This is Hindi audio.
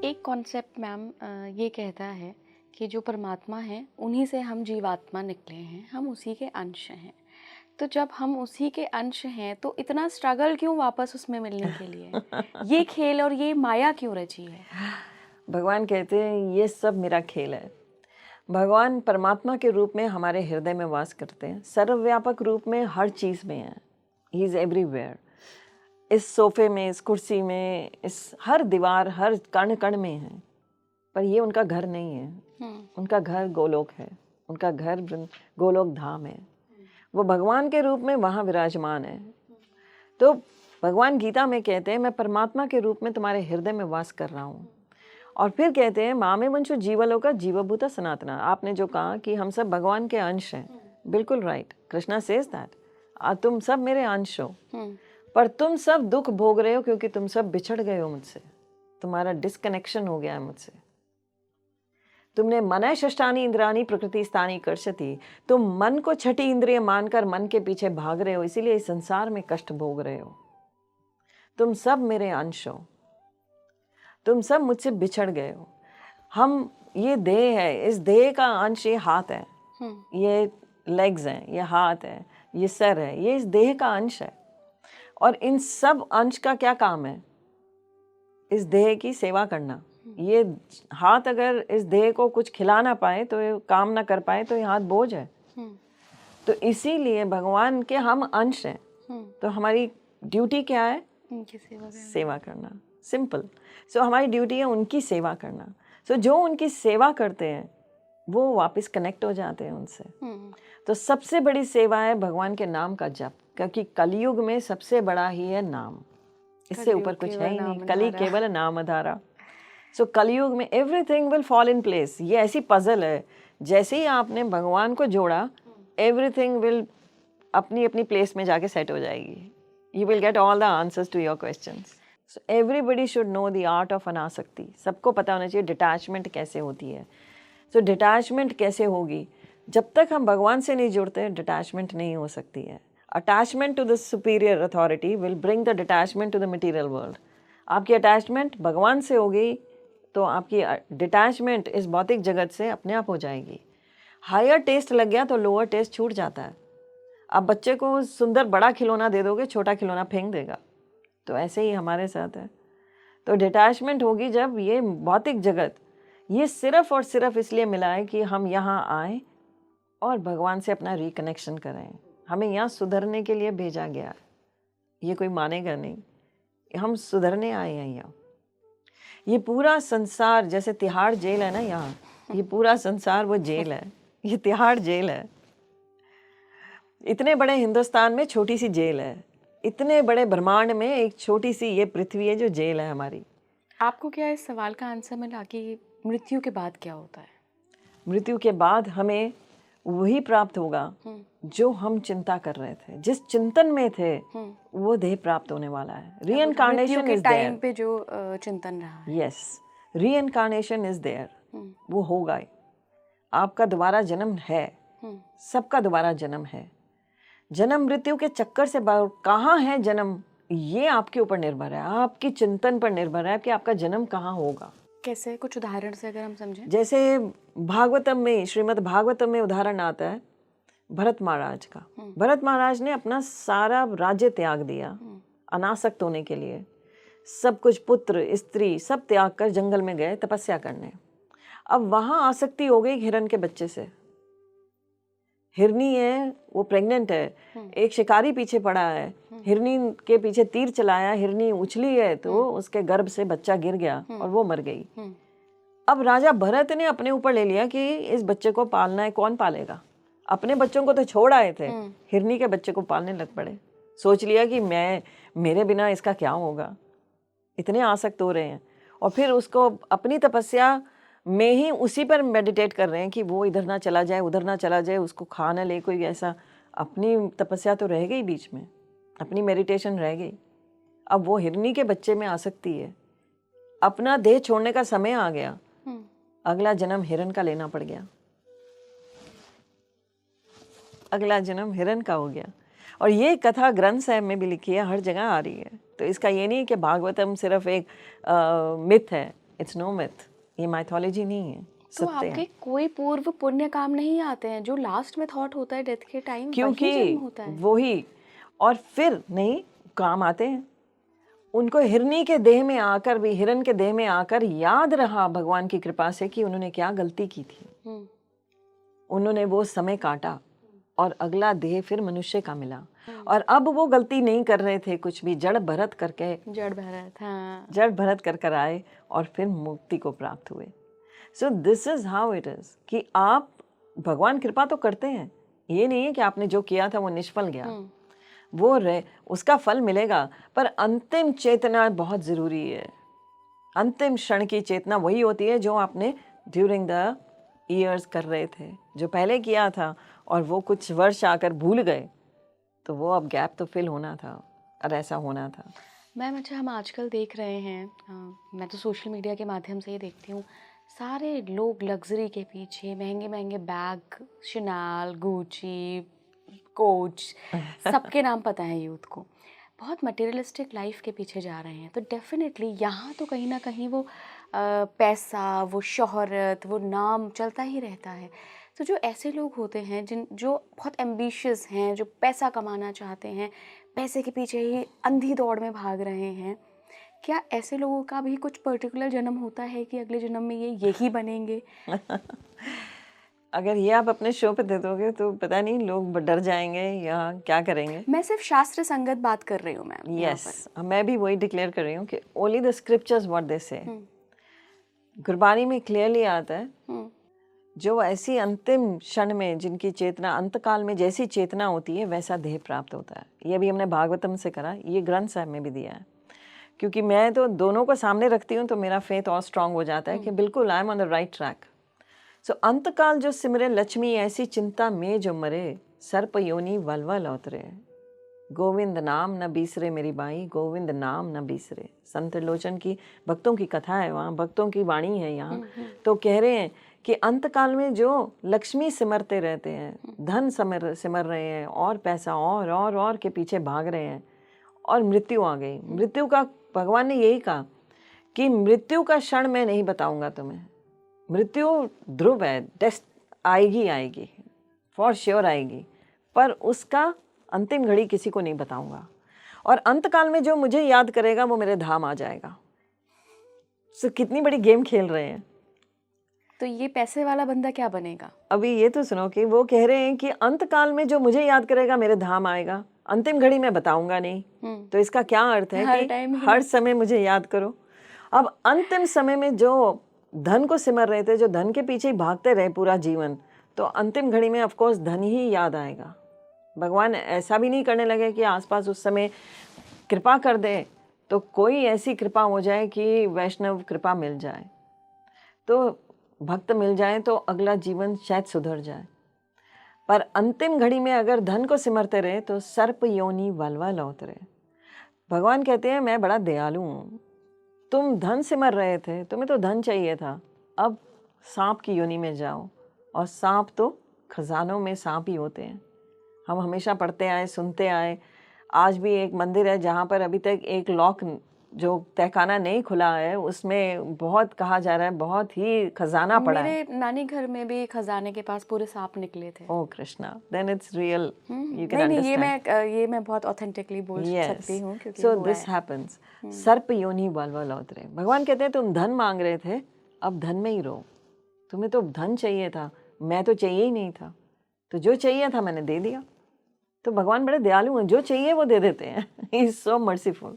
एक कॉन्सेप्ट मैम ये कहता है कि जो परमात्मा है उन्हीं से हम जीवात्मा निकले हैं, हम उसी के अंश हैं। तो जब हम उसी के अंश हैं तो इतना स्ट्रगल क्यों वापस उसमें मिलने के लिए? ये खेल और ये माया क्यों रची है? भगवान कहते हैं ये सब मेरा खेल है। भगवान परमात्मा के रूप में हमारे हृदय में वास करते हैं, सर्वव्यापक रूप में हर चीज़ में है। He is everywhere. इस सोफे में, इस कुर्सी में, इस हर दीवार, हर कण कण में है। पर ये उनका घर नहीं है। उनका घर गोलोक है, उनका घर गोलोक धाम है। वो भगवान के रूप में वहाँ विराजमान है। तो भगवान गीता में कहते हैं मैं परमात्मा के रूप में तुम्हारे हृदय में वास कर रहा हूँ। और फिर कहते हैं मामे वंशो जीवलोका जीवभूता सनातना। आपने जो कहा कि हम सब भगवान के अंश हैं, बिल्कुल राइट। कृष्णा सेज दैट तुम सब मेरे अंश हो, पर तुम सब दुख भोग रहे हो क्योंकि तुम सब बिछड़ गए हो मुझसे। तुम्हारा डिस्कनेक्शन हो गया है मुझसे। तुमने मनय षष्ठानि इंद्रानी प्रकृति स्थानी कर्षति। तुम मन को छठी इंद्रिय मानकर मन के पीछे भाग रहे हो, इसीलिए इस संसार में कष्ट भोग रहे हो। तुम सब मेरे अंश हो, तुम सब मुझसे बिछड़ गए हो। हम, ये देह है, इस देह का अंश ये हाथ है, ये लेग्स हैं, ये हाथ है, ये सर है, ये इस देह का अंश है। और इन सब अंश का क्या काम है? इस देह की सेवा करना। ये हाथ अगर इस देह को कुछ खिला ना पाए, तो ये काम ना कर पाए, तो ये हाथ बोझ है। तो इसीलिए भगवान के हम अंश हैं। तो हमारी ड्यूटी क्या है? उनकी सेवा करना। सिंपल। सो हमारी ड्यूटी है उनकी सेवा करना। सो जो उनकी सेवा करते हैं वो वापस कनेक्ट हो जाते हैं उनसे। तो सबसे बड़ी सेवा है भगवान के नाम का जप, क्योंकि कलयुग में सबसे बड़ा ही है नाम। इससे ऊपर कुछ है ही नहीं। कली केवल नाम आधारा। सो कलयुग में everything will fall in place. ये ऐसी पजल है, जैसे ही आपने भगवान को जोड़ा, एवरीथिंग विल अपनी अपनी प्लेस में जाके सेट हो जाएगी। You will get all the answers to your questions. So everybody should know the art of अनासक्ति। सबको पता होना चाहिए डिटैचमेंट कैसे होती है। सो डिटैचमेंट कैसे होगी? जब तक हम भगवान से नहीं जुड़ते, डिटैचमेंट नहीं हो सकती है। Attachment to the superior authority will bring the detachment to the material world. आपकी अटैचमेंट भगवान से हो गई तो आपकी डिटैचमेंट इस भौतिक जगत से अपने आप हो जाएगी। हायर टेस्ट लग गया तो लोअर टेस्ट छूट जाता है। आप बच्चे को सुंदर बड़ा खिलौना दे दोगे, छोटा खिलौना फेंक देगा। तो ऐसे ही हमारे साथ है। तो डिटैचमेंट होगी जब ये भौतिक जगत, ये सिर्फ और सिर्फ इसलिए मिला है कि हम यहाँ आए और भगवान से अपना रिकनेक्शन करें। हमें यहाँ सुधरने के लिए भेजा गया है। ये कोई मानेगा नहीं, हम सुधरने आए हैं यहाँ। ये पूरा संसार जैसे तिहाड़ जेल है ना, यहाँ ये पूरा संसार वो जेल है। ये तिहाड़ जेल है। इतने बड़े हिंदुस्तान में छोटी सी जेल है। इतने बड़े ब्रह्मांड में एक छोटी सी ये पृथ्वी है जो जेल है हमारी। आपको क्या इस सवाल का आंसर मिला कि मृत्यु के बाद क्या होता है? मृत्यु के बाद हमें वही प्राप्त होगा जो हम चिंता कर रहे थे, जिस चिंतन में थे, वो देह प्राप्त होने वाला है। रीइंकार्नेशन इज टाइम पे जो चिंतन रहा है। Yes, reincarnation is there. वो होगा। आपका दोबारा जन्म है, सबका दोबारा जन्म है। जन्म मृत्यु के चक्कर से कहाँ है जन्म, ये आपके ऊपर निर्भर है, आपकी चिंतन पर निर्भर है कि आपका जन्म कहाँ होगा। कैसे? कुछ उदाहरण से अगर हम समझें। जैसे भागवतम में, श्रीमद् भागवतम में उदाहरण आता है भरत महाराज का। भरत महाराज ने अपना सारा राज्य त्याग दिया अनासक्त होने के लिए। सब कुछ, पुत्र स्त्री सब त्याग कर जंगल में गए तपस्या करने। अब वहां आसक्ति हो गई हिरण के बच्चे से। हिरनी है, वो प्रेग्नेंट है, एक शिकारी पीछे पड़ा है, हिरनी के पीछे तीर चलाया, हिरनी उछली है तो उसके गर्भ से बच्चा गिर गया और वो मर गई। अब राजा भरत ने अपने ऊपर ले लिया कि इस बच्चे को पालना है। कौन पालेगा? अपने बच्चों को तो छोड़ आए थे, हिरनी के बच्चे को पालने लग पड़े। सोच लिया कि मेरे बिना इसका क्या होगा। इतने आसक्त हो रहे हैं और फिर उसको अपनी तपस्या में ही उसी पर मेडिटेट कर रहे हैं कि वो इधर ना चला जाए, उधर ना चला जाए, उसको खा ना ले कोई। ऐसा अपनी तपस्या तो रह गई बीच में, अपनी मेडिटेशन रह गई। अब वो हिरनी के बच्चे में आसक्ति है। अपना देह छोड़ने का समय आ गया, अगला जन्म हिरण का लेना पड़ गया। अगला जन्म हिरण का हो गया। और ये कथा ग्रंथ साहिब में भी लिखी है, हर जगह आ रही है। तो इसका ये नहीं कि भागवतम सिर्फ एक मिथ है, इट्स नो मिथ, ये माइथोलॉजी नहीं है, तो सत्य आपके है। कोई पूर्व पुण्य काम नहीं आते हैं? जो लास्ट में थॉट होता है डेथ के टाइम, वही क्योंकि जन्म होता है। वही, और फिर नहीं काम आते हैं। उनको हिरनी के देह में आकर भी, हिरन के देह में आकर याद रहा भगवान की कृपा से कि उन्होंने क्या गलती की थी। हम्म, उन्होंने वो समय काटा और अगला देह फिर मनुष्य का मिला, और अब वो गलती नहीं कर रहे थे कुछ भी, जड़ भरत करके, जड़ भरत, हाँ। जड़ भरत कर आए और फिर मुक्ति को प्राप्त हुए। So this is how it is कि आप भगवान कृपा तो करते हैं, ये नहीं है कि आपने जो किया था वो निष्फल गया, वो रहे, उसका फल मिलेगा, पर अंतिम चेतना बहुत ज़रूरी है। अंतिम क्षण की चेतना वही होती है जो आपने ड्यूरिंग द ईयर्स कर रहे थे, जो पहले किया था, और वो कुछ वर्ष आकर भूल गए, तो वो अब गैप तो फिल होना था और ऐसा होना था। मैम अच्छा, हम आजकल देख रहे हैं, मैं तो सोशल मीडिया के माध्यम से ही देखती हूँ, सारे लोग लग्जरी के पीछे, महंगे महंगे बैग, शनाल, गुची, कोच, सबके नाम पता है यूथ को, बहुत मटेरियलिस्टिक लाइफ के पीछे जा रहे हैं। तो डेफिनेटली यहाँ तो कहीं ना कहीं वो पैसा, वो शोहरत, वो नाम चलता ही रहता है। तो जो ऐसे लोग होते हैं जो बहुत एम्बिशियस हैं, जो पैसा कमाना चाहते हैं, पैसे के पीछे ही अंधी दौड़ में भाग रहे हैं, क्या ऐसे लोगों का भी कुछ पर्टिकुलर जन्म होता है कि अगले जन्म में ये यही बनेंगे? अगर ये आप अपने शो पे दे दोगे तो पता नहीं लोग डर जाएंगे या क्या करेंगे। मैं सिर्फ शास्त्र संगत बात कर रही हूँ मैम। यस, मैं भी वही डिक्लेयर कर रही हूँ कि only the scriptures what they से। गुरबानी में क्लियरली आता है, जो ऐसी अंतिम क्षण में जिनकी चेतना अंतकाल में जैसी चेतना होती है वैसा देह प्राप्त होता है। ये भी हमने भागवतम से करा, ये ग्रंथ साहब में भी दिया है। क्योंकि मैं तो दोनों को सामने रखती हूँ तो मेरा फेथ और स्ट्रांग हो जाता है कि बिल्कुल I am on the right track. So अंतकाल जो सिमरे लक्ष्मी ऐसी चिंता में जो मरे, सर्प योनि वलवल अवतरे। गोविंद नाम न बीसरे मेरी बाई, गोविंद नाम न बीसरे। संत त्रिलोचन की भक्तों की कथा है, वहाँ भक्तों की वाणी है यहाँ। तो कह रहे हैं कि अंतकाल में जो लक्ष्मी सिमरते रहते हैं, धन सिमर रहे हैं, और पैसा और के पीछे भाग रहे हैं, और मृत्यु आ गई। मृत्यु का भगवान ने यही कहा कि मृत्यु का क्षण मैं नहीं बताऊंगा तुम्हें। मृत्यु ध्रुव है, टेस्ट आएगी, फॉर श्योर आएगी, पर उसका अंतिम घड़ी किसी को नहीं बताऊंगा। और अंतकाल में जो मुझे याद करेगा वो मेरे धाम आ जाएगा। सो कितनी बड़ी गेम खेल रहे हैं। तो ये पैसे वाला बंदा क्या बनेगा? अभी ये तो सुनो कि वो कह रहे हैं कि अंतकाल में जो मुझे याद करेगा मेरे धाम आएगा, अंतिम घड़ी मैं बताऊंगा नहीं। तो इसका क्या अर्थ है कि हर समय मुझे याद करो। अब अंतिम समय में जो धन को सिमर रहे थे, जो धन के पीछे ही भागते रहे पूरा जीवन, तो अंतिम घड़ी में ऑफ कोर्स धन ही याद आएगा। भगवान ऐसा भी नहीं करने लगे कि आसपास उस समय कृपा कर दे, तो कोई ऐसी कृपा हो जाए कि वैष्णव कृपा मिल जाए, तो भक्त मिल जाए, तो अगला जीवन शायद सुधर जाए। पर अंतिम घड़ी में अगर धन को सिमरते रहे तो सर्प योनि वलवल अवतरे। भगवान कहते हैं मैं बड़ा दयालु हूँ। तुम धन सिमर रहे थे, तुम्हें तो धन चाहिए था, अब सांप की योनि में जाओ। और सांप तो खजानों में सांप ही होते हैं। हम हमेशा पढ़ते आए, सुनते आए। आज भी एक मंदिर है जहाँ पर अभी तक एक लॉक जो तहखाना नहीं खुला है, उसमें बहुत कहा जा रहा है बहुत ही खजाना पड़ा है। मेरे नानी घर में भी खजाने के पास पूरे सांप निकले थे। Oh Krishna, then it's real, you can understand. ये मैं बहुत ऑथेंटिकली बोल सकती हूँ क्योंकि सो दिस हैपेंस। सर्प योनि वलवल अवतरे। भगवान कहते हैं तुम धन मांग रहे थे, अब धन में ही रहो। तुम्हें तो धन चाहिए था, मैं तो चाहिए ही नहीं था, तो जो चाहिए था मैंने दे दिया। तो भगवान बड़े दयालु हैं, जो चाहिए वो दे देते हैं। He is so merciful.